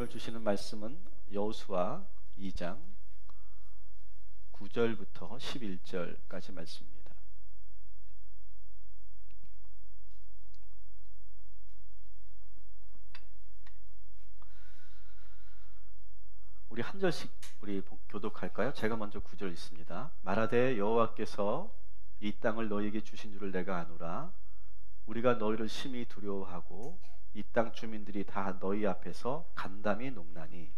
오늘 주시는 말씀은 여호수아 2장 9절부터 11절까지 말씀입니다. 우리 한 절씩 교독할까요? 제가 먼저 9절 읽습니다. 말하되 여호와께서 이 땅을 너희에게 주신 줄을 내가 아노라. 우리가 너희를 심히 두려워하고 이 땅 주민들이 다 너희 앞에서 간담이 녹나니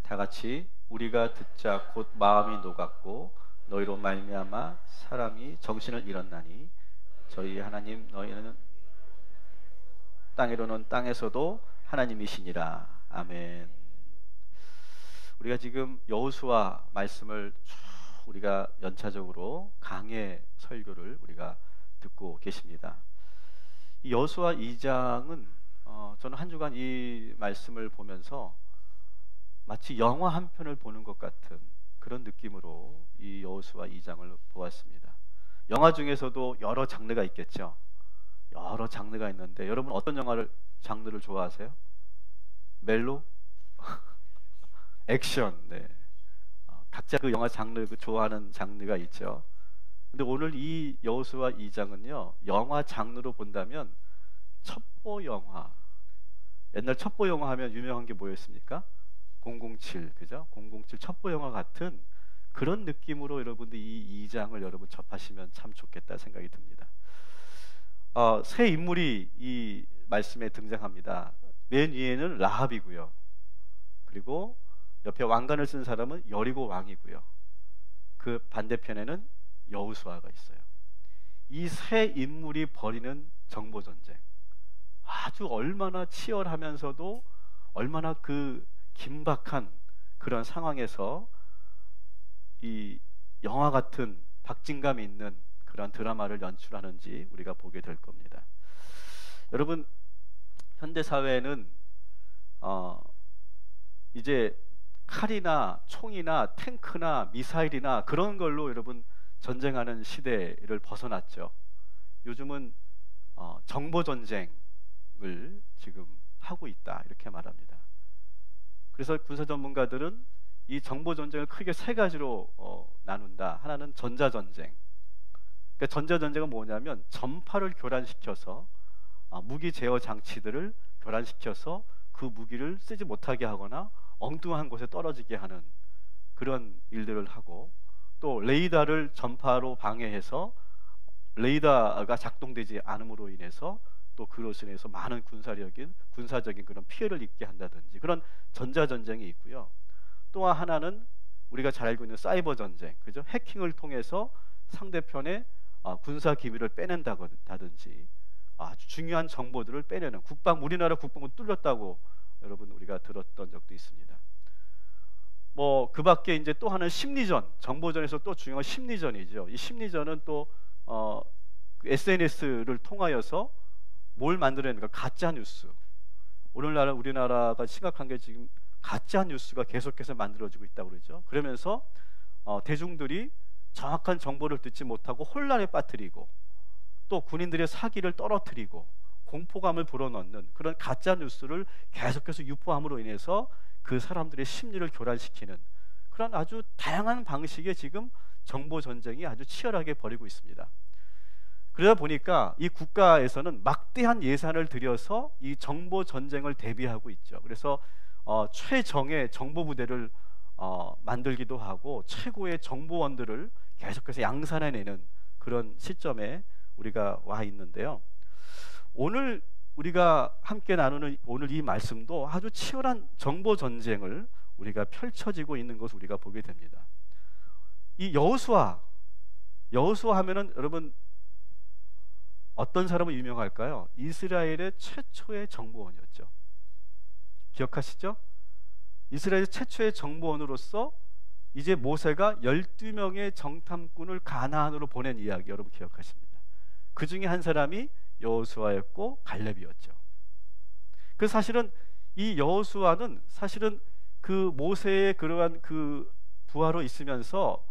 다 같이 우리가 듣자 곧 마음이 녹았고 너희로 말미암아 사람이 정신을 잃었나니 저희 하나님 너희는 땅에로는 땅에서도 하나님이시니라. 아멘. 우리가 지금 여호수아 말씀을 쭉 우리가 연차적으로 강해 설교를 우리가 듣고 계십니다. 이 여호수아 2장은 저는 한 주간 이 말씀을 보면서 마치 영화 한 편을 보는 것 같은 그런 느낌으로 이 여호수아 2장을 보았습니다. 영화 중에서도 여러 장르가 있겠죠. 여러 장르가 있는데 여러분 어떤 장르를 좋아하세요? 멜로? 액션. 네. 각자 그 영화 장르 좋아하는 장르가 있죠. 근데 오늘 이 여호수아 2장은요 영화 장르로 본다면 첩보 영화. 옛날 첩보 영화 하면 유명한 게 뭐였습니까? 007, 그죠? 007 첩보 영화 같은 그런 느낌으로 여러분들 이 2장을 여러분 접하시면 참 좋겠다 생각이 듭니다. 새 인물이 이 말씀에 등장합니다. 맨 위에는 라합이고요. 그리고 옆에 왕관을 쓴 사람은 여리고 왕이고요. 그 반대편에는 여호수아가 있어요. 이 새 인물이 벌이는 정보 전쟁. 아주 얼마나 치열하면서도 얼마나 그 긴박한 그런 상황에서 이 영화 같은 박진감이 있는 그런 드라마를 연출하는지 우리가 보게 될 겁니다. 여러분 현대 사회는 이제 칼이나 총이나 탱크나 미사일이나 그런 걸로 여러분 전쟁하는 시대를 벗어났죠. 요즘은 정보 전쟁을 지금 하고 있다 이렇게 말합니다. 그래서 군사 전문가들은 이 정보 전쟁을 크게 세 가지로 나눈다. 하나는 전자 전쟁. 그러니까 전자 전쟁은 뭐냐면 전파를 교란시켜서 무기 제어 장치들을 교란시켜서 그 무기를 쓰지 못하게 하거나 엉뚱한 곳에 떨어지게 하는 그런 일들을 하고, 또 레이더를 전파로 방해해서 레이더가 작동되지 않음으로 인해서 또 그것으로 인해서 많은 군사적인 그런 피해를 입게 한다든지 그런 전자 전쟁이 있고요. 또 하나는 우리가 잘 알고 있는 사이버 전쟁, 그죠? 해킹을 통해서 상대편의 군사 기밀을 빼낸다든지 아주 중요한 정보들을 빼내는 우리나라 국방부 뚫렸다고 여러분 우리가 들었던 적도 있습니다. 뭐 그 밖에 이제 또 하나는 심리전, 정보전에서 또 중요한 심리전이죠. 이 심리전은 또 SNS를 통하여서 뭘 만들어내는가? 가짜 뉴스. 오늘날 우리나라가 심각한 게 지금 가짜 뉴스가 계속해서 만들어지고 있다고 그러죠. 그러면서 대중들이 정확한 정보를 듣지 못하고 혼란에 빠뜨리고 또 군인들의 사기를 떨어뜨리고 공포감을 불어넣는 그런 가짜 뉴스를 계속해서 유포함으로 인해서 그 사람들의 심리를 교란시키는 그런 아주 다양한 방식의 지금 정보 전쟁이 아주 치열하게 벌이고 있습니다. 그러다 보니까 이 국가에서는 막대한 예산을 들여서 이 정보 전쟁을 대비하고 있죠. 그래서 최정예 정보부대를 만들기도 하고 최고의 정보원들을 계속해서 양산해내는 그런 시점에 우리가 와 있는데요. 오늘 우리가 함께 나누는 오늘 이 말씀도 아주 치열한 정보 전쟁을 우리가 펼쳐지고 있는 것을 우리가 보게 됩니다. 이 여호수아 하면은 여러분 어떤 사람은 유명할까요? 이스라엘의 최초의 정보원이었죠. 기억하시죠? 이스라엘 최초의 정보원으로서 이제 모세가 12명의 정탐꾼을 가나안으로 보낸 이야기 여러분 기억하십니다. 그 중에 한 사람이 여호수아였고 갈렙이었죠. 그 사실은 이 여호수아는 사실은 그 모세의 그러한 그 부하로 있으면서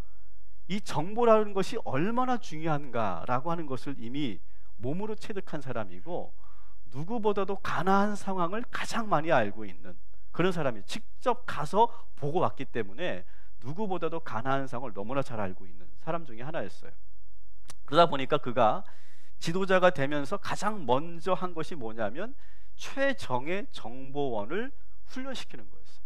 이 정보라는 것이 얼마나 중요한가라고 하는 것을 이미 몸으로 체득한 사람이고, 누구보다도 가나안 상황을 가장 많이 알고 있는 그런 사람이, 직접 가서 보고 왔기 때문에 누구보다도 가나안 상황을 너무나 잘 알고 있는 사람 중에 하나였어요. 그러다 보니까 그가 지도자가 되면서 가장 먼저 한 것이 뭐냐면 최정예 정보원을 훈련시키는 거였어요.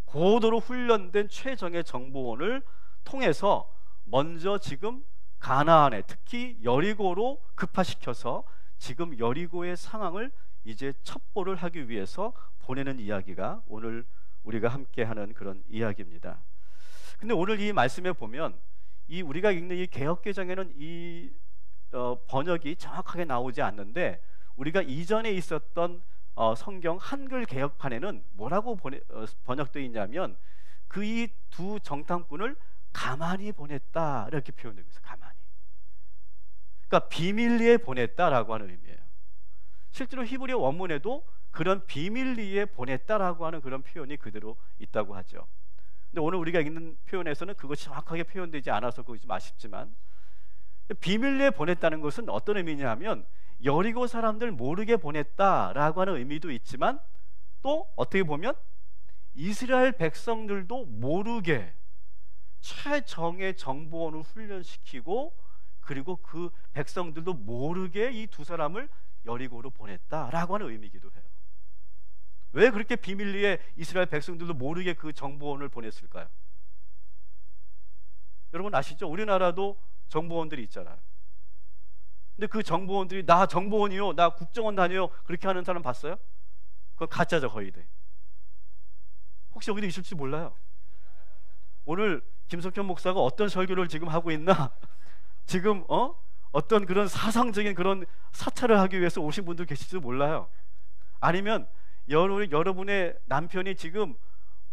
고도로 훈련된 최정예 정보원을 통해서 먼저 지금 가나안에, 특히 여리고로 급파시켜서 지금 여리고의 상황을 이제 첩보를 하기 위해서 보내는 이야기가 오늘 우리가 함께하는 그런 이야기입니다. 근데 오늘 이 말씀에 보면 이 우리가 읽는 이 개역개정에는 이 번역이 정확하게 나오지 않는데, 우리가 이전에 있었던 성경 한글 개역판에는 뭐라고 번역되어 있냐면 그 이 두 정탐꾼을 가만히 보냈다 이렇게 표현되고 있어요. 가만히. 그러니까 비밀리에 보냈다라고 하는 의미예요. 실제로 히브리 원문에도 그런 비밀리에 보냈다라고 하는 그런 표현이 그대로 있다고 하죠. 근데 오늘 우리가 읽는 표현에서는 그것이 정확하게 표현되지 않아서 그것이 좀 아쉽지만, 비밀리에 보냈다는 것은 어떤 의미냐면 여리고 사람들 모르게 보냈다라고 하는 의미도 있지만, 또 어떻게 보면 이스라엘 백성들도 모르게 최정예 정보원을 훈련시키고, 그리고 그 백성들도 모르게 이 두 사람을 여리고로 보냈다라고 하는 의미이기도 해요. 왜 그렇게 비밀리에 이스라엘 백성들도 모르게 그 정보원을 보냈을까요? 여러분 아시죠? 우리나라도 정보원들이 있잖아요. 근데 그 정보원들이 나 정보원이요, 나 국정원 다녀요, 그렇게 하는 사람 봤어요? 그건 가짜죠, 거의 돼. 혹시 여기도 있을지 몰라요. 오늘 김석현 목사가 어떤 설교를 지금 하고 있나, 지금 어떤 그런 사상적인 그런 사찰을 하기 위해서 오신 분들 계실지도 몰라요. 아니면 여러분의 남편이 지금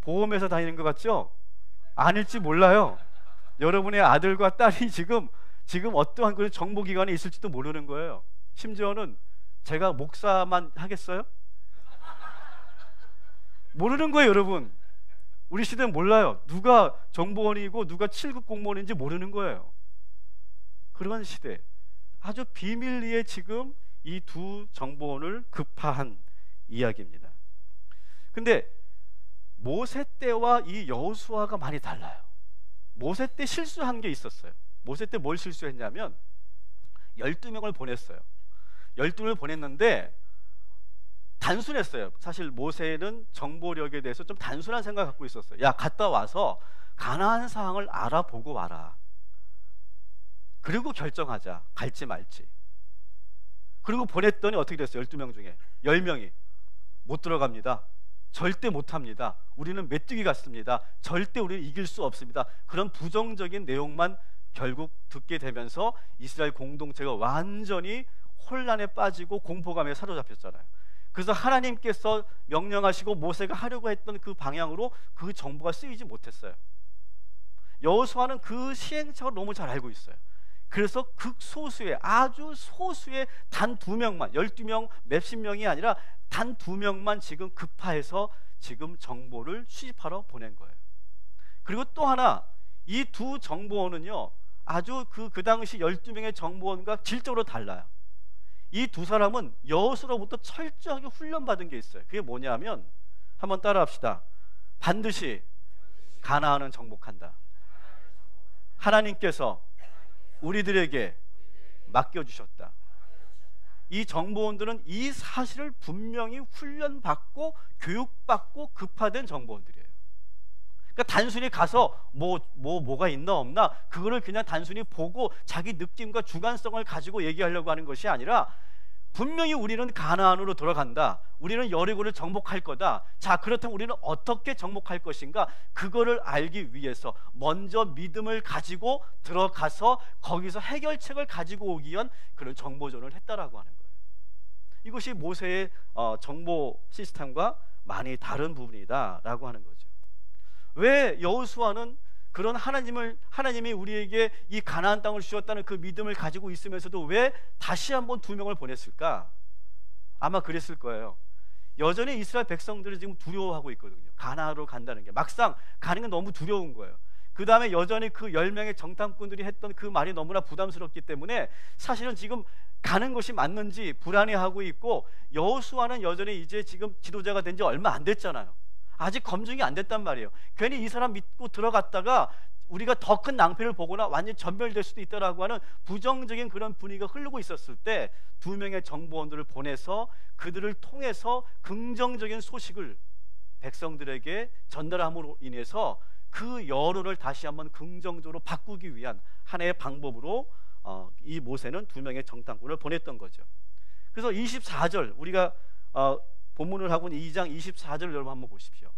보험회사 다니는 것 같죠? 아닐지 몰라요. 여러분의 아들과 딸이 지금 어떠한 그런 정보기관에 있을지도 모르는 거예요. 심지어는 제가 목사만 하겠어요? 모르는 거예요, 여러분. 우리 시대는 몰라요. 누가 정보원이고 누가 7급 공무원인지 모르는 거예요. 그런 시대, 아주 비밀리에 지금 이 두 정보원을 급파한 이야기입니다. 근데 모세 때와 이 여호수아가 많이 달라요. 모세 때 실수한 게 있었어요. 모세 때 뭘 실수했냐면 12명을 보냈어요. 12명을 보냈는데 단순했어요. 사실 모세는 정보력에 대해서 좀 단순한 생각을 갖고 있었어요. 야, 갔다 와서 가나안 상황을 알아보고 와라. 그리고 결정하자, 갈지 말지. 그리고 보냈더니 어떻게 됐어요? 12명 중에 10명이 못 들어갑니다. 절대 못합니다. 우리는 메뚜기 같습니다. 절대 우리는 이길 수 없습니다. 그런 부정적인 내용만 결국 듣게 되면서 이스라엘 공동체가 완전히 혼란에 빠지고 공포감에 사로잡혔잖아요. 그래서 하나님께서 명령하시고 모세가 하려고 했던 그 방향으로 그 정보가 쓰이지 못했어요. 여호수아는 그 시행착오를 너무 잘 알고 있어요. 그래서 극소수의, 아주 소수의 단 2명만, 12명 몇십 명이 아니라 단 2명만 지금 급파해서 지금 정보를 수집하러 보낸 거예요. 그리고 또 하나, 이 두 정보원은요 아주 그 당시 12명의 정보원과 질적으로 달라요. 이 두 사람은 여호수아로부터 철저하게 훈련받은 게 있어요. 그게 뭐냐면, 한번 따라합시다. 반드시 가나안은 정복한다. 하나님께서 우리들에게 맡겨주셨다. 이 정보원들은 이 사실을 분명히 훈련받고 교육받고 급파된 정보원들이에요. 그러니까 단순히 가서 뭐가 있나 없나 그거를 그냥 단순히 보고 자기 느낌과 주관성을 가지고 얘기하려고 하는 것이 아니라, 분명히 우리는 가나안으로 돌아간다, 우리는 여리고를 정복할 거다. 자, 그렇다면 우리는 어떻게 정복할 것인가, 그거를 알기 위해서 먼저 믿음을 가지고 들어가서 거기서 해결책을 가지고 오기 위한 그런 정보전을 했다라고 하는 거예요. 이것이 모세의 정보 시스템과 많이 다른 부분이다라고 하는 거죠. 왜 여호수아는 그런 하나님이 우리에게 이 가나안 땅을 주셨다는 그 믿음을 가지고 있으면서도 왜 다시 한번 2명을 보냈을까? 아마 그랬을 거예요. 여전히 이스라엘 백성들이 지금 두려워하고 있거든요. 가나안으로 간다는 게 막상 가는 게 너무 두려운 거예요. 그 다음에 여전히 그 10명의 정탐꾼들이 했던 그 말이 너무나 부담스럽기 때문에 사실은 지금 가는 것이 맞는지 불안해하고 있고, 여호수아는 여전히 이제 지금 지도자가 된 지 얼마 안 됐잖아요. 아직 검증이 안 됐단 말이에요. 괜히 이 사람 믿고 들어갔다가 우리가 더 큰 낭패를 보거나 완전히 전멸될 수도 있다라고 하는 부정적인 그런 분위기가 흐르고 있었을 때 2명의 정보원들을 보내서 그들을 통해서 긍정적인 소식을 백성들에게 전달함으로 인해서 그 여론을 다시 한번 긍정적으로 바꾸기 위한 하나의 방법으로 이 모세는 2명의 정탐꾼을 보냈던 거죠. 그래서 24절, 우리가 본문을 하고 있는 2장 24절 여러분 한번 보십시오.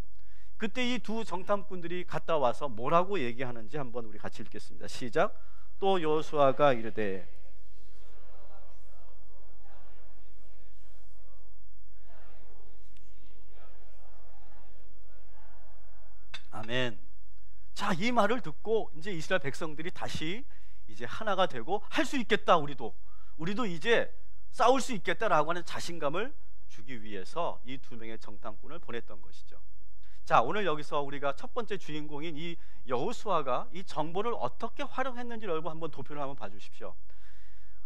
그때 이 두 정탐꾼들이 갔다 와서 뭐라고 얘기하는지 한번 우리 같이 읽겠습니다. 시작. 또 여호수아가 이르되 아멘. 자, 이 말을 듣고 이제 이스라엘 백성들이 다시 이제 하나가 되고 할 수 있겠다, 우리도 이제 싸울 수 있겠다라고 하는 자신감을 주기 위해서 이 2명의 정탐꾼을 보냈던 것이죠. 자, 오늘 여기서 우리가 첫 번째 주인공인 이 여호수아가 이 정보를 어떻게 활용했는지 여러분 한번 도표를 한번 봐주십시오.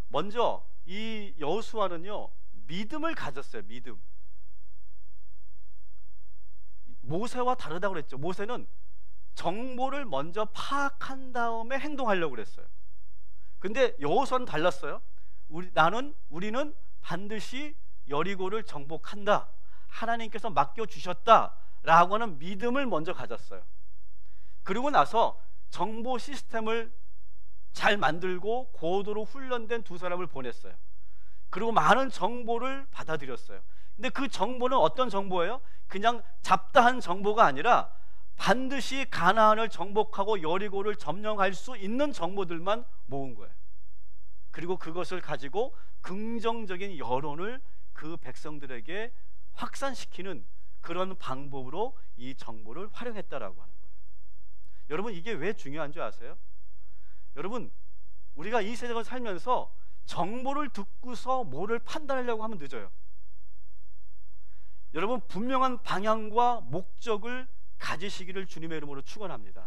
먼저 이 여호수아는요, 믿음을 가졌어요. 믿음. 모세와 다르다고 그랬죠. 모세는 정보를 먼저 파악한 다음에 행동하려고 그랬어요. 근데 여호수아는 달랐어요. 우리는 반드시 여리고를 정복한다, 하나님께서 맡겨주셨다 라고 하는 믿음을 먼저 가졌어요. 그리고 나서 정보 시스템을 잘 만들고 고도로 훈련된 2사람을 보냈어요. 그리고 많은 정보를 받아들였어요. 근데 그 정보는 어떤 정보예요? 그냥 잡다한 정보가 아니라 반드시 가나안을 정복하고 여리고를 점령할 수 있는 정보들만 모은 거예요. 그리고 그것을 가지고 긍정적인 여론을 그 백성들에게 확산시키는 그런 방법으로 이 정보를 활용했다라고 하는 거예요. 여러분, 이게 왜 중요한 줄 아세요? 여러분, 우리가 이 세상을 살면서 정보를 듣고서 뭐를 판단하려고 하면 늦어요. 여러분, 분명한 방향과 목적을 가지시기를 주님의 이름으로 축원합니다.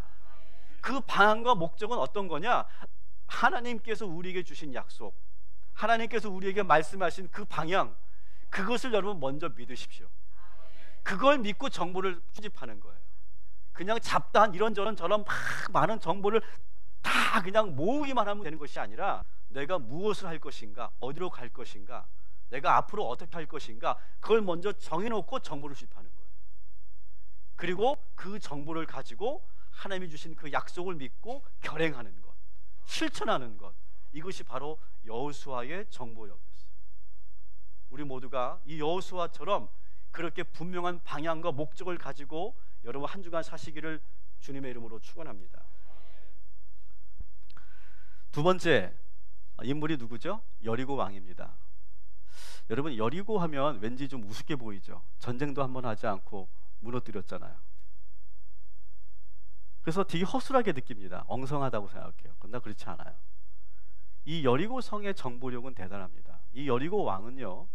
그 방향과 목적은 어떤 거냐? 하나님께서 우리에게 주신 약속, 하나님께서 우리에게 말씀하신 그 방향, 그것을 여러분 먼저 믿으십시오. 그걸 믿고 정보를 수집하는 거예요. 그냥 잡다한 이런저런 저런 막 많은 정보를 다 그냥 모으기만 하면 되는 것이 아니라 내가 무엇을 할 것인가, 어디로 갈 것인가, 내가 앞으로 어떻게 할 것인가, 그걸 먼저 정해놓고 정보를 수집하는 거예요. 그리고 그 정보를 가지고 하나님이 주신 그 약속을 믿고 결행하는 것, 실천하는 것, 이것이 바로 여호수아의 정보력이었어요. 우리 모두가 이 여호수아처럼 그렇게 분명한 방향과 목적을 가지고 여러분 한 주간 사시기를 주님의 이름으로 축원합니다. 두 번째 인물이 누구죠? 여리고 왕입니다. 여러분, 여리고 하면 왠지 좀 우습게 보이죠. 전쟁도 한번 하지 않고 무너뜨렸잖아요. 그래서 되게 허술하게 느낍니다. 엉성하다고 생각해요. 그러나 그렇지 않아요. 이 여리고 성의 정보력은 대단합니다. 이 여리고 왕은요,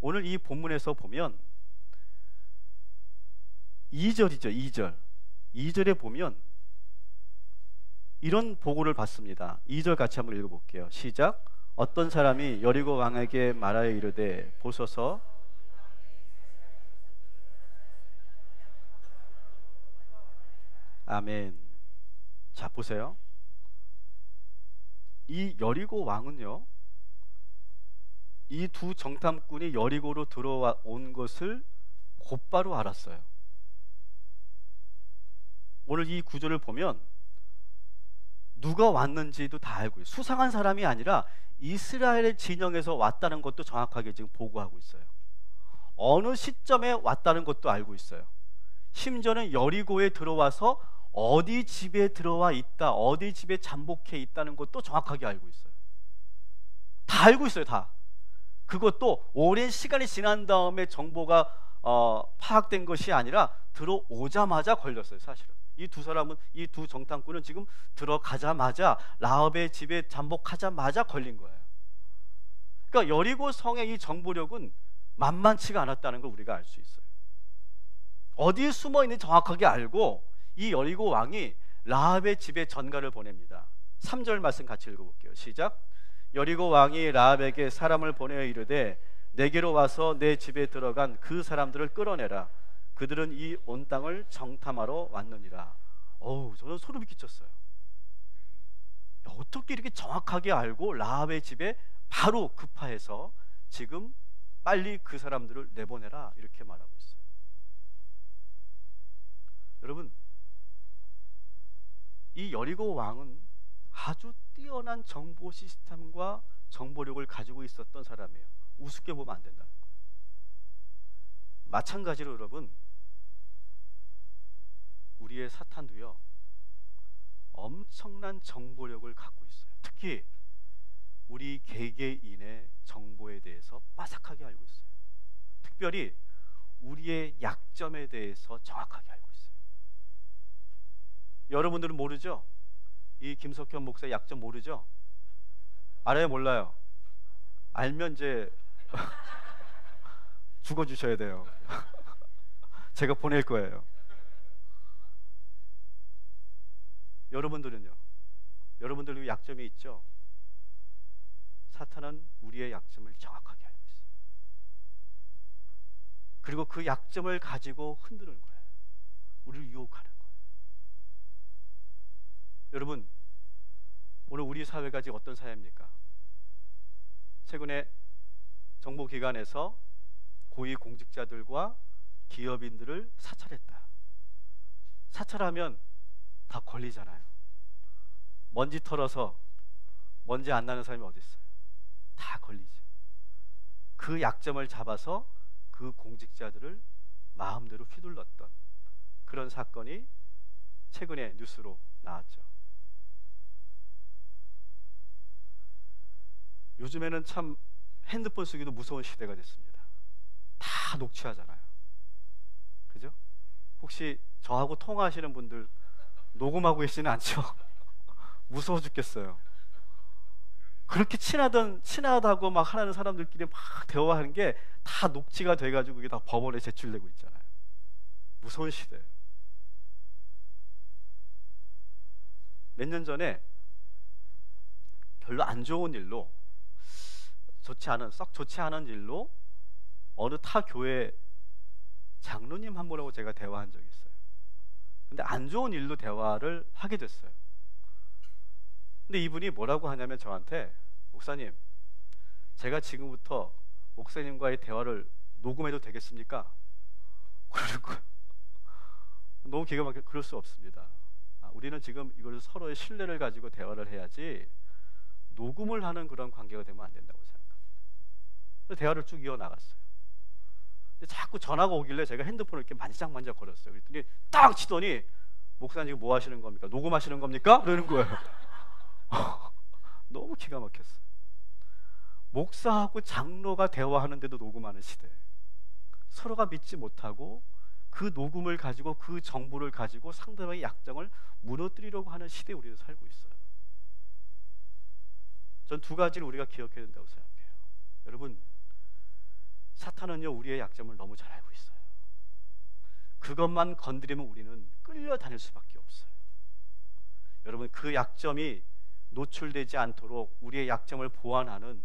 오늘 이 본문에서 보면 2절이죠. 2절에 보면 이런 보고를 받습니다. 2절 같이 한번 읽어볼게요. 시작. 어떤 사람이 여리고 왕에게 말하여 이르되 보소서 아멘. 자, 보세요. 이 여리고 왕은요, 이 두 정탐꾼이 여리고로 들어온 것을 곧바로 알았어요. 오늘 이 구절을 보면 누가 왔는지도 다 알고 있어요. 수상한 사람이 아니라 이스라엘의 진영에서 왔다는 것도 정확하게 지금 보고하고 있어요. 어느 시점에 왔다는 것도 알고 있어요. 심지어는 여리고에 들어와서 어디 집에 들어와 있다, 어디 집에 잠복해 있다는 것도 정확하게 알고 있어요. 다 알고 있어요. 다. 그것도 오랜 시간이 지난 다음에 정보가 파악된 것이 아니라 들어오자마자 걸렸어요. 사실은 이 두 사람은, 이 두 정탐꾼은 지금 들어가자마자 라합의 집에 잠복하자마자 걸린 거예요. 그러니까 여리고 성의 이 정보력은 만만치가 않았다는 걸 우리가 알 수 있어요. 어디에 숨어 있는지 정확하게 알고 이 여리고 왕이 라합의 집에 전가를 보냅니다. 3절 말씀 같이 읽어볼게요. 시작. 여리고 왕이 라합에게 사람을 보내어 이르되 내게로 와서 내 집에 들어간 그 사람들을 끌어내라. 그들은 이 온 땅을 정탐하러 왔느니라. 어우, 저는 소름이 끼쳤어요. 어떻게 이렇게 정확하게 알고 라합의 집에 바로 급파해서 지금 빨리 그 사람들을 내보내라 이렇게 말하고 있어요. 여러분, 이 여리고 왕은 아주 뛰어난 정보 시스템과 정보력을 가지고 있었던 사람이에요. 우습게 보면 안 된다는 거예요. 마찬가지로 여러분, 우리의 사탄도요 엄청난 정보력을 갖고 있어요. 특히 우리 개개인의 정보에 대해서 빠삭하게 알고 있어요. 특별히 우리의 약점에 대해서 정확하게 알고 있어요. 여러분들은 모르죠? 이 김석현 목사의 약점 모르죠? 알아요, 몰라요? 알면 이제 죽어주셔야 돼요. 제가 보낼 거예요. 여러분들은요? 여러분들 약점이 있죠? 사탄은 우리의 약점을 정확하게 알고 있어요. 그리고 그 약점을 가지고 흔드는 거예요. 우리를 유혹하는 거예요. 여러분, 오늘 우리 사회가 지금 어떤 사회입니까? 최근에 정보기관에서 고위공직자들과 기업인들을 사찰했다. 사찰하면 다 걸리잖아요. 먼지 털어서 먼지 안 나는 사람이 어디 있어요? 다 걸리죠. 그 약점을 잡아서 그 공직자들을 마음대로 휘둘렀던 그런 사건이 최근에 뉴스로 나왔죠. 요즘에는 참 핸드폰 쓰기도 무서운 시대가 됐습니다. 다 녹취하잖아요. 그죠? 혹시 저하고 통화하시는 분들 녹음하고 계시지는 않죠? 무서워 죽겠어요. 그렇게 친하다고 막 하는 사람들끼리 막 대화하는 게 다 녹취가 돼가지고 이게 다 법원에 제출되고 있잖아요. 무서운 시대예요. 몇 년 전에 별로 안 좋은 일로 썩 좋지 않은 일로 어느 타 교회 장로님 한 분하고 제가 대화한 적이 있어요. 근데 안 좋은 일로 대화를 하게 됐어요. 근데 이분이 뭐라고 하냐면 저한테, 목사님, 제가 지금부터 목사님과의 대화를 녹음해도 되겠습니까? 그러는 거예요. 너무 기가 막혀. 그럴 수 없습니다. 우리는 지금 이걸 서로의 신뢰를 가지고 대화를 해야지 녹음을 하는 그런 관계가 되면 안 된다고 생각합니다. 그래서 대화를 쭉 이어나갔어요. 근데 자꾸 전화가 오길래 제가 핸드폰을 이렇게 만지작만지작 거렸어요. 그랬더니 딱 치더니, 목사님 지금 뭐 하시는 겁니까? 녹음하시는 겁니까? 그러는 거예요. 너무 기가 막혔어요. 목사하고 장로가 대화하는데도 녹음하는 시대. 서로가 믿지 못하고 그 녹음을 가지고 그 정보를 가지고 상대방의 약점을 무너뜨리려고 하는 시대에 우리는 살고 있어요. 전 두 가지를 우리가 기억해야 된다고 생각해요. 여러분, 사탄은요 우리의 약점을 너무 잘 알고 있어요. 그것만 건드리면 우리는 끌려다닐 수밖에 없어요. 여러분, 그 약점이 노출되지 않도록 우리의 약점을 보완하는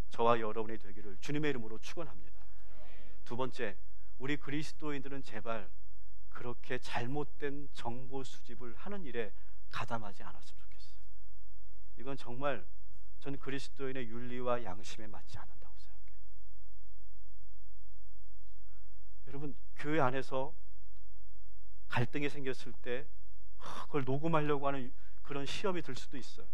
저와 여러분이 되기를 주님의 이름으로 축원합니다. 두 번째, 우리 그리스도인들은 제발 그렇게 잘못된 정보 수집을 하는 일에 가담하지 않았으면 좋겠어요. 이건 정말 전 그리스도인의 윤리와 양심에 맞지 않는다고 생각해요. 여러분, 교회 안에서 갈등이 생겼을 때 그걸 녹음하려고 하는 그런 시험이 들 수도 있어요.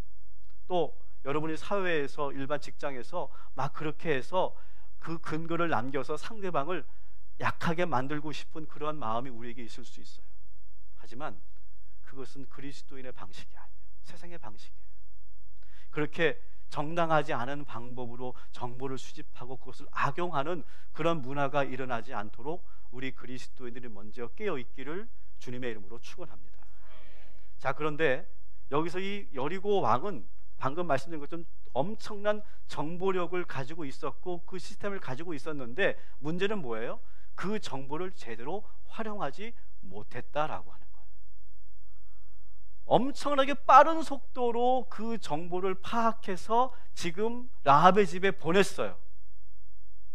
또 여러분이 사회에서, 일반 직장에서 막 그렇게 해서 그 근거를 남겨서 상대방을 약하게 만들고 싶은 그러한 마음이 우리에게 있을 수 있어요. 하지만 그것은 그리스도인의 방식이 아니에요. 세상의 방식이에요. 그렇게 정당하지 않은 방법으로 정보를 수집하고 그것을 악용하는 그런 문화가 일어나지 않도록 우리 그리스도인들이 먼저 깨어있기를 주님의 이름으로 축원합니다. 자, 그런데 여기서 이 여리고 왕은 방금 말씀드린 것처럼 엄청난 정보력을 가지고 있었고 그 시스템을 가지고 있었는데 문제는 뭐예요? 그 정보를 제대로 활용하지 못했다라고 하는 거예요. 엄청나게 빠른 속도로 그 정보를 파악해서 지금 라합의 집에 보냈어요.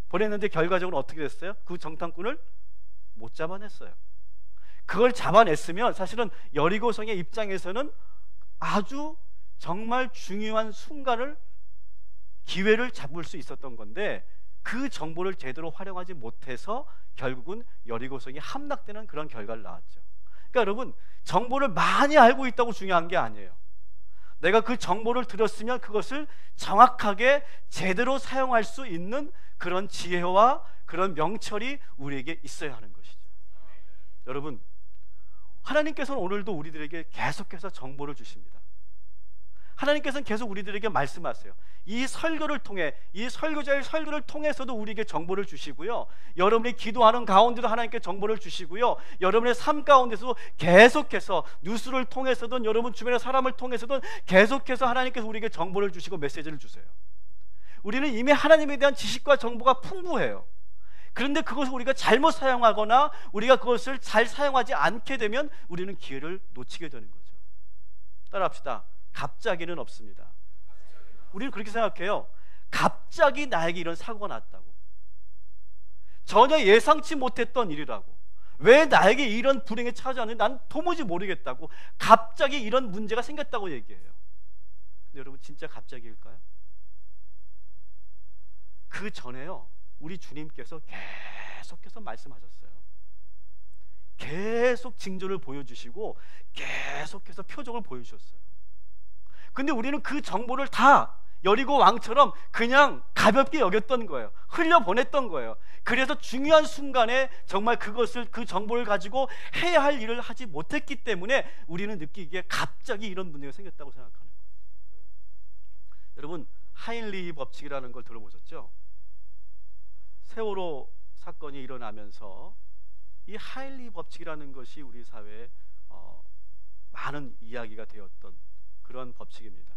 보냈는데 결과적으로 어떻게 됐어요? 그 정탐꾼을 못 잡아냈어요. 그걸 잡아냈으면 사실은 여리고성의 입장에서는 아주 정말 중요한 순간을, 기회를 잡을 수 있었던 건데 그 정보를 제대로 활용하지 못해서 결국은 여리고성이 함락되는 그런 결과를 낳았죠. 그러니까 여러분, 정보를 많이 알고 있다고 중요한 게 아니에요. 내가 그 정보를 들었으면 그것을 정확하게 제대로 사용할 수 있는 그런 지혜와 그런 명철이 우리에게 있어야 하는 것이죠. 여러분, 하나님께서는 오늘도 우리들에게 계속해서 정보를 주십니다. 하나님께서는 계속 우리들에게 말씀하세요. 이 설교를 통해, 이 설교자의 설교를 통해서도 우리에게 정보를 주시고요, 여러분이 기도하는 가운데도 하나님께 정보를 주시고요, 여러분의 삶 가운데서도 계속해서 뉴스를 통해서든 여러분 주변의 사람을 통해서든 계속해서 하나님께서 우리에게 정보를 주시고 메시지를 주세요. 우리는 이미 하나님에 대한 지식과 정보가 풍부해요. 그런데 그것을 우리가 잘못 사용하거나 우리가 그것을 잘 사용하지 않게 되면 우리는 기회를 놓치게 되는 거죠. 따라합시다. 갑자기는 없습니다. 우리는 그렇게 생각해요. 갑자기 나에게 이런 사고가 났다고, 전혀 예상치 못했던 일이라고, 왜 나에게 이런 불행이 찾아왔는지 난 도무지 모르겠다고, 갑자기 이런 문제가 생겼다고 얘기해요. 근데 여러분, 진짜 갑자기일까요? 그 전에요, 우리 주님께서 계속해서 말씀하셨어요. 계속 징조를 보여주시고 계속해서 표적을 보여주셨어요. 근데 우리는 그 정보를 다 여리고 왕처럼 그냥 가볍게 여겼던 거예요. 흘려보냈던 거예요. 그래서 중요한 순간에 정말 그것을, 그 정보를 가지고 해야 할 일을 하지 못했기 때문에 우리는 느끼기에 갑자기 이런 문제가 생겼다고 생각하는 거예요. 여러분, 하인리 법칙이라는 걸 들어보셨죠? 세월호 사건이 일어나면서 이 하인리 법칙이라는 것이 우리 사회에 많은 이야기가 되었던 그런 법칙입니다.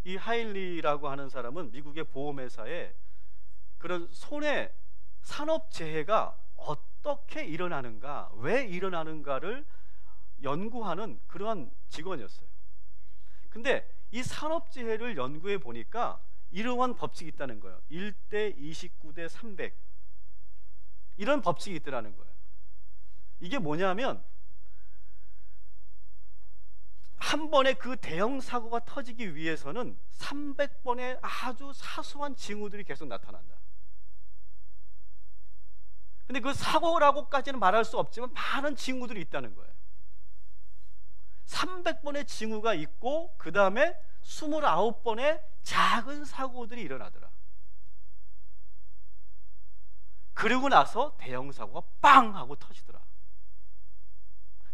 이 하인리라고 하는 사람은 미국의 보험회사에 그런 손해 산업재해가 어떻게 일어나는가, 왜 일어나는가를 연구하는 그러한 직원이었어요. 근데 이 산업재해를 연구해 보니까 이러한 법칙이 있다는 거예요. 1대 29대 300 이런 법칙이 있더라는 거예요. 이게 뭐냐면, 한 번에 그 대형 사고가 터지기 위해서는 300번의 아주 사소한 징후들이 계속 나타난다. 근데 그 사고라고까지는 말할 수 없지만 많은 징후들이 있다는 거예요. 300번의 징후가 있고 그 다음에 29번의 작은 사고들이 일어나더라. 그리고 나서 대형 사고가 빵 하고 터지더라.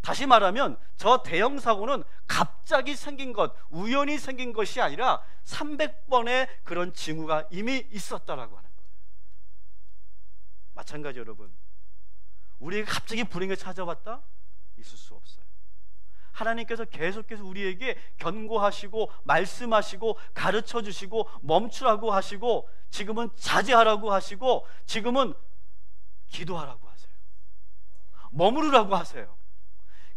다시 말하면 저 대형 사고는 갑자기 생긴 것, 우연히 생긴 것이 아니라 300번의 그런 징후가 이미 있었다라고 하는 거예요. 마찬가지 여러분, 우리에게 갑자기 불행이 찾아왔다? 있을 수 없어요. 하나님께서 계속해서 우리에게 권고하시고 말씀하시고 가르쳐 주시고 멈추라고 하시고 지금은 자제하라고 하시고 지금은 기도하라고 하세요. 머무르라고 하세요.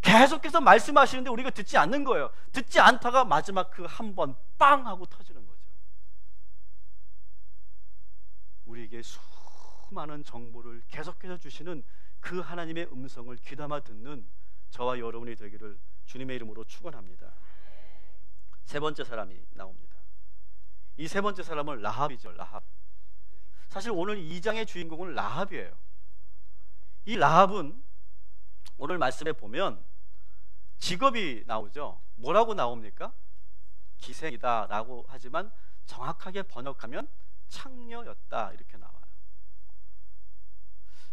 계속해서 말씀하시는데 우리가 듣지 않는 거예요. 듣지 않다가 마지막 그 한 번 빵 하고 터지는 거죠. 우리에게 수많은 정보를 계속해서 주시는 그 하나님의 음성을 귀담아 듣는 저와 여러분이 되기를 주님의 이름으로 축원합니다. 세 번째 사람이 나옵니다. 이 세 번째 사람은 라합이죠. 라합. 사실 오늘 2장의 주인공은 라합이에요. 이 라합은 오늘 말씀에 보면 직업이 나오죠. 뭐라고 나옵니까? 기생이다 라고 하지만 정확하게 번역하면 창녀였다 이렇게 나와요.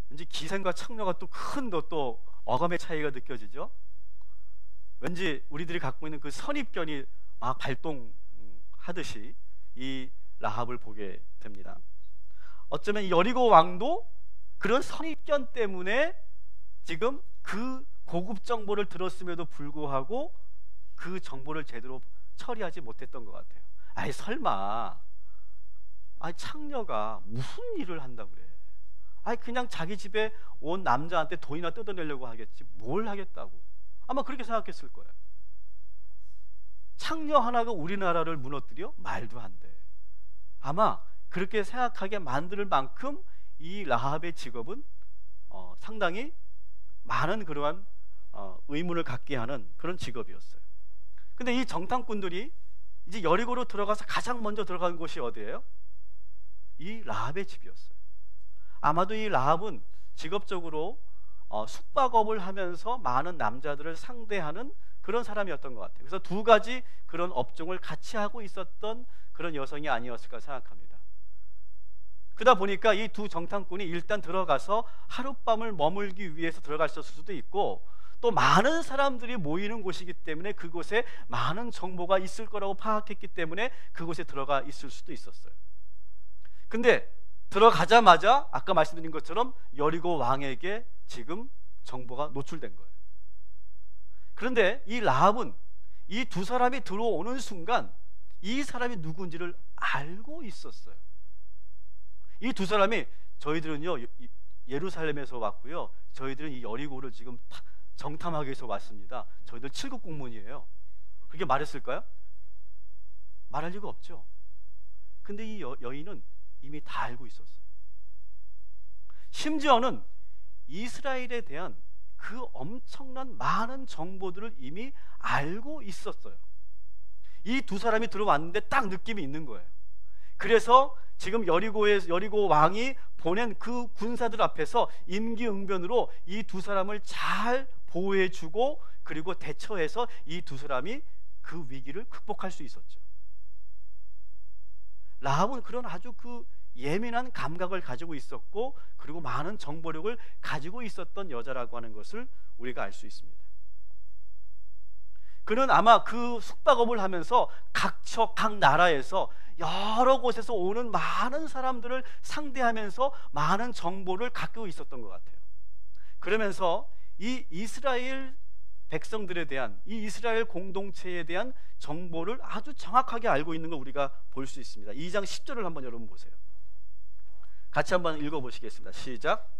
왠지 기생과 창녀가 또 큰 또 어감의 차이가 느껴지죠. 왠지 우리들이 갖고 있는 그 선입견이 막 발동하듯이 이 라합을 보게 됩니다. 어쩌면 여리고 왕도 그런 선입견 때문에 지금 그 고급 정보를 들었음에도 불구하고 그 정보를 제대로 처리하지 못했던 것 같아요. 아이 설마 창녀가 무슨 일을 한다고 그래? 그냥 자기 집에 온 남자한테 돈이나 뜯어내려고 하겠지 뭘 하겠다고. 아마 그렇게 생각했을 거예요. 창녀 하나가 우리나라를 무너뜨려? 말도 안 돼. 아마 그렇게 생각하게 만들 만큼 이 라합의 직업은 상당히 많은 그러한 의문을 갖게 하는 그런 직업이었어요. 근데 이 정탐꾼들이 이제 여리고로 들어가서 가장 먼저 들어간 곳이 어디예요? 이 라합의 집이었어요. 아마도 이 라합은 직업적으로 숙박업을 하면서 많은 남자들을 상대하는 그런 사람이었던 것 같아요. 그래서 두 가지 그런 업종을 같이 하고 있었던 그런 여성이 아니었을까 생각합니다. 그러다 보니까 이 두 정탐꾼이 일단 들어가서 하룻밤을 머물기 위해서 들어갔을 수도 있고, 또 많은 사람들이 모이는 곳이기 때문에 그곳에 많은 정보가 있을 거라고 파악했기 때문에 그곳에 들어가 있을 수도 있었어요. 근데 들어가자마자 아까 말씀드린 것처럼 여리고 왕에게 지금 정보가 노출된 거예요. 그런데 이 라합은 이 두 사람이 들어오는 순간 이 사람이 누군지를 알고 있었어요. 이 두 사람이 저희들은요 예루살렘에서 왔고요, 저희들은 이 여리고를 지금 정탐하기 위해서 왔습니다. 저희들 7급 공무원이에요. 그렇게 말했을까요? 말할 리가 없죠. 근데 이 여인은 이미 다 알고 있었어요. 심지어는 이스라엘에 대한 그 엄청난 많은 정보들을 이미 알고 있었어요. 이 두 사람이 들어왔는데 딱 느낌이 있는 거예요. 그래서 지금 여리고 왕이 보낸 그 군사들 앞에서 임기응변으로 이 두 사람을 잘 보호해주고 그리고 대처해서 이 두 사람이 그 위기를 극복할 수 있었죠. 라합은 그런 아주 그 예민한 감각을 가지고 있었고, 그리고 많은 정보력을 가지고 있었던 여자라고 하는 것을 우리가 알 수 있습니다. 그는 아마 그 숙박업을 하면서 각 나라에서 여러 곳에서 오는 많은 사람들을 상대하면서 많은 정보를 갖고 있었던 것 같아요. 그러면서 이 이스라엘 백성들에 대한, 이 이스라엘 공동체에 대한 정보를 아주 정확하게 알고 있는 걸 우리가 볼 수 있습니다. 2장 10절을 한번 여러분 보세요. 같이 한번 읽어보시겠습니다. 시작.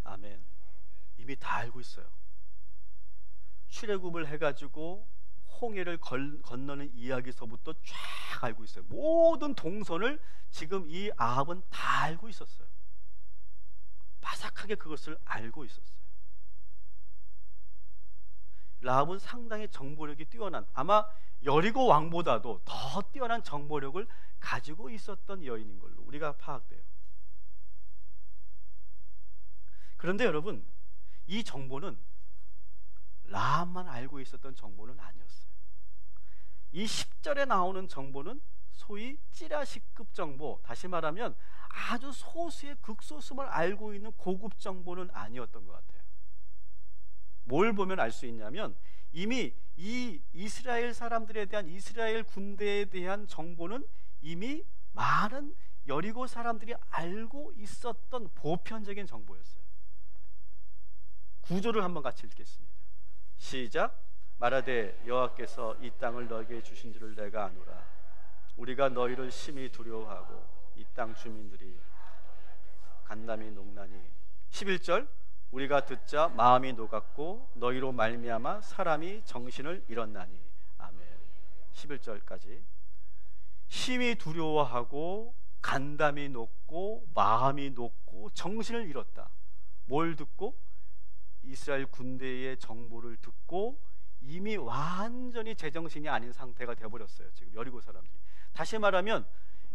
아멘. 이미 다 알고 있어요. 출애굽을 해가지고 홍해를 건너는 이야기서부터 쫙 알고 있어요. 모든 동선을 지금 이 아합은 다 알고 있었어요. 바삭하게 그것을 알고 있었어요. 라합은 상당히 정보력이 뛰어난, 아마 여리고 왕보다도 더 뛰어난 정보력을 가지고 있었던 여인인 걸로 우리가 파악돼요. 그런데 여러분, 이 정보는 라합만 알고 있었던 정보는 아니었어요. 이 10절에 나오는 정보는 소위 찌라시급 정보, 다시 말하면 아주 소수의 극소수만 알고 있는 고급 정보는 아니었던 것 같아요. 뭘 보면 알 수 있냐면, 이미 이 이스라엘 사람들에 대한, 이스라엘 군대에 대한 정보는 이미 많은 여리고 사람들이 알고 있었던 보편적인 정보였어요. 구조를 한번 같이 읽겠습니다. 시작. 말하되 여호와께서 이 땅을 너에게 주신 줄을 내가 아노라. 우리가 너희를 심히 두려워하고 이 땅 주민들이 간담이 녹나니. 11절. 우리가 듣자 마음이 녹았고 너희로 말미암아 사람이 정신을 잃었나니. 아멘. 11절까지. 심히 두려워하고 간담이 녹고 마음이 녹고 정신을 잃었다. 뭘 듣고? 이스라엘 군대의 정보를 듣고 이미 완전히 제정신이 아닌 상태가 되어버렸어요. 지금 여리고 사람들이. 다시 말하면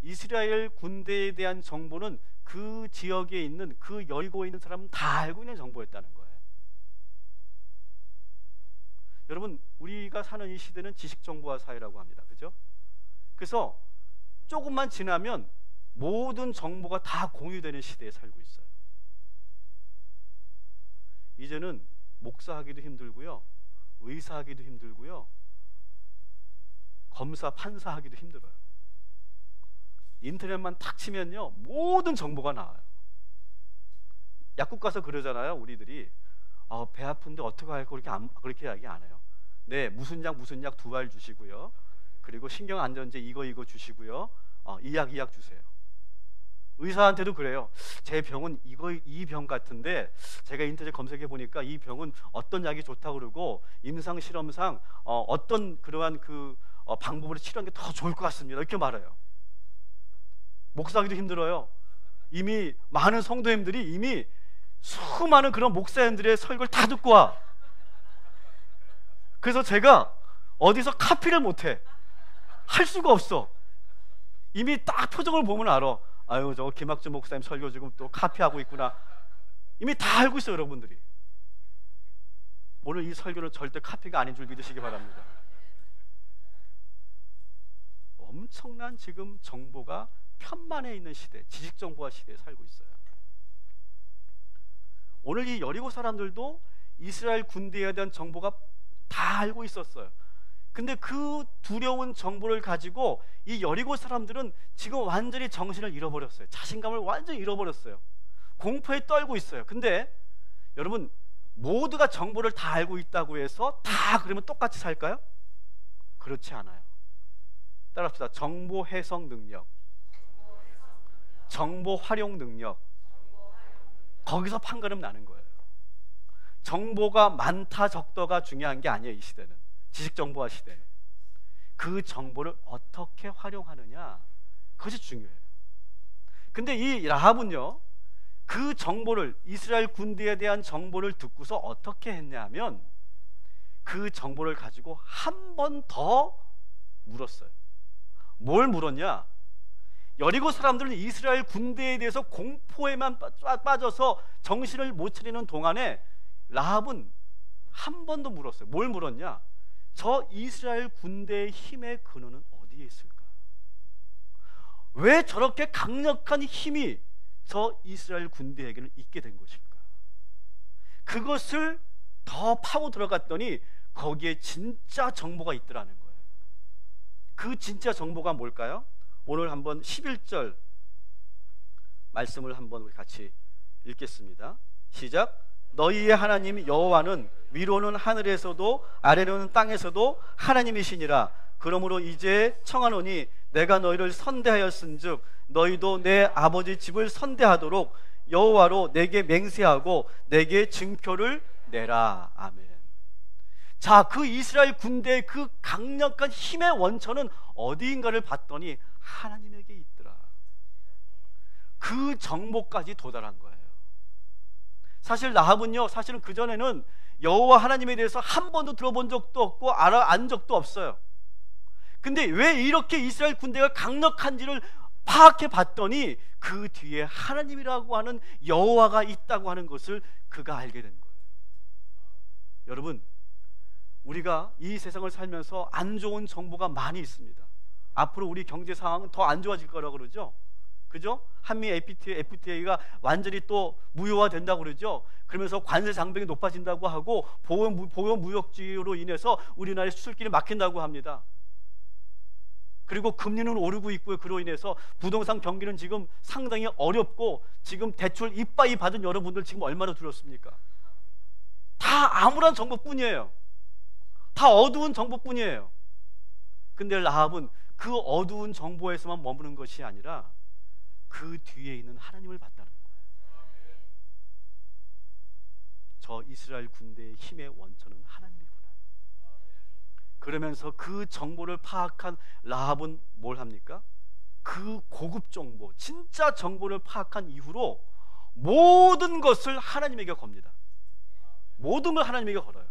이스라엘 군대에 대한 정보는 그 지역에 있는, 그 여리고에 있는 사람은 다 알고 있는 정보였다는 거예요. 여러분, 우리가 사는 이 시대는 지식정보화 사회라고 합니다. 그죠? 그래서 조금만 지나면 모든 정보가 다 공유되는 시대에 살고 있어요. 이제는 목사하기도 힘들고요, 의사하기도 힘들고요, 검사, 판사하기도 힘들어요. 인터넷만 탁 치면요 모든 정보가 나와요. 약국 가서 그러잖아요. 우리들이 배 아픈데 어떻게 할까 그렇게 이야기 안 해요. 네, 무슨 약 2알 주시고요. 그리고 신경안전제 이거 주시고요. 이 약 주세요. 의사한테도 그래요. 제 병은 이 병 같은데 제가 인터넷 검색해 보니까 이 병은 어떤 약이 좋다고 그러고 임상 실험상 어떤 그러한 방법으로 치료하는 게 더 좋을 것 같습니다. 이렇게 말해요. 목사하기도 힘들어요. 이미 많은 성도님들이 이미 수많은 그런 목사님들의 설교를 다 듣고 와. 그래서 제가 어디서 카피를 못해. 할 수가 없어. 이미 딱 표정을 보면 알아. 아유, 저거 김학준 목사님 설교 지금 또 카피하고 있구나. 이미 다 알고 있어요, 여러분들이. 오늘 이 설교는 절대 카피가 아닌 줄 믿으시기 바랍니다. 엄청난 지금 정보가 편만에 있는 시대, 지식정보화 시대에 살고 있어요. 오늘 이 여리고 사람들도 이스라엘 군대에 대한 정보가 다 알고 있었어요. 근데 그 두려운 정보를 가지고 이 여리고 사람들은 지금 완전히 정신을 잃어버렸어요. 자신감을 완전히 잃어버렸어요. 공포에 떨고 있어요. 근데 여러분, 모두가 정보를 다 알고 있다고 해서 다 그러면 똑같이 살까요? 그렇지 않아요. 따라합시다. 정보 해석 능력, 정보 활용 능력, 거기서 판가름 나는 거예요. 정보가 많다 적다가 중요한 게 아니에요. 이 시대는 지식정보화 시대는 그 정보를 어떻게 활용하느냐, 그것이 중요해요. 근데 이 라합은요, 그 정보를, 이스라엘 군대에 대한 정보를 듣고서 어떻게 했냐 하면 그 정보를 가지고 한 번 더 물었어요. 뭘 물었냐? 여리고 사람들은 이스라엘 군대에 대해서 공포에만 빠져서 정신을 못 차리는 동안에 라합은 한 번 더 물었어요. 뭘 물었냐? 저 이스라엘 군대의 힘의 근원은 어디에 있을까? 왜 저렇게 강력한 힘이 저 이스라엘 군대에게는 있게 된 것일까? 그것을 더 파고 들어갔더니 거기에 진짜 정보가 있더라는 거예요. 그 진짜 정보가 뭘까요? 오늘 한번 11절 말씀을 한번 우리 같이 읽겠습니다. 시작. 너희의 하나님 여호와는 위로는 하늘에서도 아래로는 땅에서도 하나님이시니라. 그러므로 이제 청하노니 내가 너희를 선대하였은즉 너희도 내 아버지 집을 선대하도록 여호와로 내게 맹세하고 내게 증표를 내라. 아멘. 자, 그 이스라엘 군대의 그 강력한 힘의 원천은 어디인가를 봤더니 하나님에게 있더라. 그 정보까지 도달한 거예요. 사실 라합은요, 사실은 그전에는 여호와 하나님에 대해서 한 번도 들어본 적도 없고 안 적도 없어요. 근데 왜 이렇게 이스라엘 군대가 강력한지를 파악해 봤더니 그 뒤에 하나님이라고 하는 여호와가 있다고 하는 것을 그가 알게 된 거예요. 여러분, 우리가 이 세상을 살면서 안 좋은 정보가 많이 있습니다. 앞으로 우리 경제 상황은 더 안 좋아질 거라고 그러죠. 그죠? 한미 FTA가 완전히 또 무효화 된다고 그러죠. 그러면서 관세 장벽이 높아진다고 하고 보호 무역주의로 인해서 우리나라의 수출길이 막힌다고 합니다. 그리고 금리는 오르고 있고요. 그로 인해서 부동산 경기는 지금 상당히 어렵고, 지금 대출 이빠이 받은 여러분들 지금 얼마나 두렵습니까? 다 암울한 정보뿐이에요. 다 어두운 정보뿐이에요. 근데 라합은 그 어두운 정보에서만 머무는 것이 아니라 그 뒤에 있는 하나님을 봤다는 거예요. 저 이스라엘 군대의 힘의 원천은 하나님이구나. 그러면서 그 정보를 파악한 라합은 뭘 합니까? 그 고급 정보, 진짜 정보를 파악한 이후로 모든 것을 하나님에게 겁니다. 모든 걸 하나님에게 걸어요.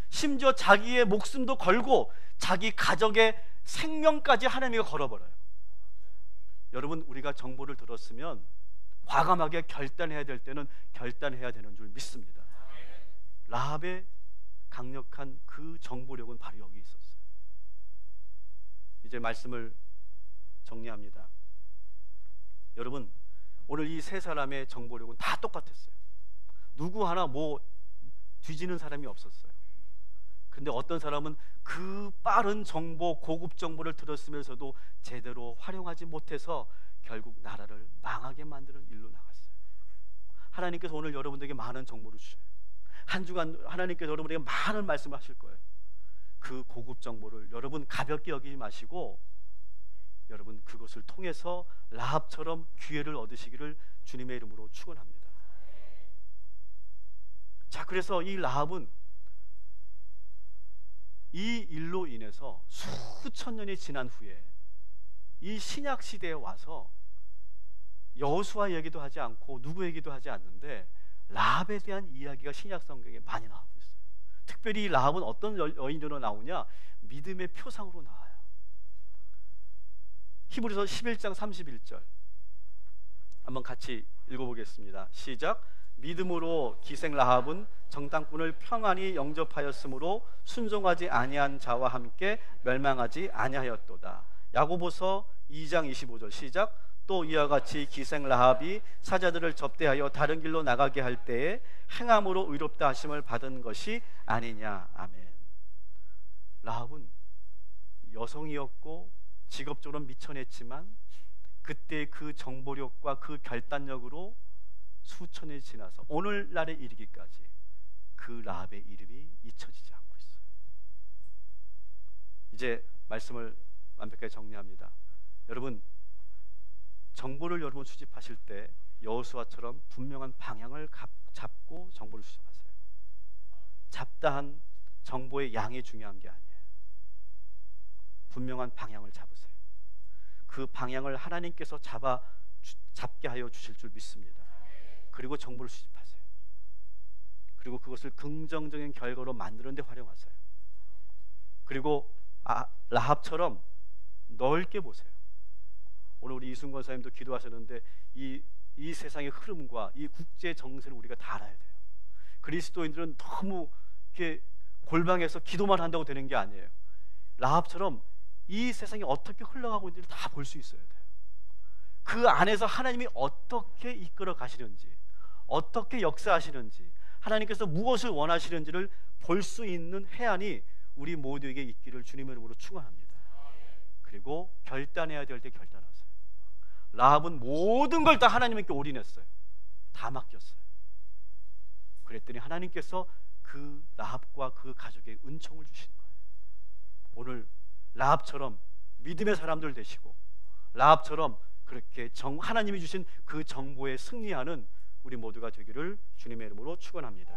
심지어 자기의 목숨도 걸고 자기 가족의 생명까지 하나님에게 걸어버려요. 여러분, 우리가 정보를 들었으면 과감하게 결단해야 될 때는 결단해야 되는 줄 믿습니다. 라합의 강력한 그 정보력은 바로 여기 있었어요. 이제 말씀을 정리합니다. 여러분, 오늘 이 세 사람의 정보력은 다 똑같았어요. 누구 하나 뭐 뒤지는 사람이 없었어요. 근데 어떤 사람은 그 빠른 정보, 고급 정보를 들었으면서도 제대로 활용하지 못해서 결국 나라를 망하게 만드는 일로 나갔어요. 하나님께서 오늘 여러분들에게 많은 정보를 주셔요. 한 주간 하나님께서 여러분에게 많은 말씀을 하실 거예요. 그 고급 정보를 여러분 가볍게 여기지 마시고 여러분 그것을 통해서 라합처럼 기회를 얻으시기를 주님의 이름으로 축원합니다. 자, 그래서 이 라합은 이 일로 인해서 수천 년이 지난 후에 이 신약 시대에 와서 여호수아 얘기도 하지 않고 누구 얘기도 하지 않는데 라합에 대한 이야기가 신약 성경에 많이 나오고 있어요. 특별히 이 라합은 어떤 여인으로 나오냐? 믿음의 표상으로 나와요. 히브리서 11장 31절 한번 같이 읽어보겠습니다. 시작. 믿음으로 기생 라합은 정탐꾼을 평안히 영접하였으므로 순종하지 아니한 자와 함께 멸망하지 아니하였도다. 야고보서 2장 25절 시작. 또 이와 같이 기생 라합이 사자들을 접대하여 다른 길로 나가게 할 때에 행함으로 의롭다 하심을 받은 것이 아니냐. 아멘. 라합은 여성이었고 직업적으로 미천했지만 그때 그 정보력과 그 결단력으로 수천 년이 지나서 오늘날에 이르기까지 그 라합의 이름이 잊혀지지 않고 있어요. 이제 말씀을 완벽하게 정리합니다. 여러분, 정보를 여러분 수집하실 때 여호수아처럼 분명한 방향을 잡고 정보를 수집하세요. 잡다한 정보의 양이 중요한 게 아니에요. 분명한 방향을 잡으세요. 그 방향을 하나님께서 잡게 하여 주실 줄 믿습니다. 그리고 정보를 수집하세요. 그리고 그것을 긍정적인 결과로 만드는 데 활용하세요. 그리고 라합처럼 넓게 보세요. 오늘 우리 이순건 사님도 기도하셨는데 이 세상의 흐름과 이 국제 정세를 우리가 다 알아야 돼요. 그리스도인들은 너무 이렇게 골방에서 기도만 한다고 되는 게 아니에요. 라합처럼 이 세상이 어떻게 흘러가고 있는지를 다 볼 수 있어야 돼요. 그 안에서 하나님이 어떻게 이끌어 가시는지, 어떻게 역사하시는지, 하나님께서 무엇을 원하시는지를 볼 수 있는 해안이 우리 모두에게 있기를 주님의 이름으로 축원합니다. 그리고 결단해야 될 때 결단하세요. 라합은 모든 걸 다 하나님께 올인했어요. 다 맡겼어요. 그랬더니 하나님께서 그 라합과 그 가족에 은총을 주신 거예요. 오늘 라합처럼 믿음의 사람들 되시고 라합처럼 그렇게 하나님이 주신 그 정보에 승리하는 우리 모두가 되기를 주님의 이름으로 축원합니다.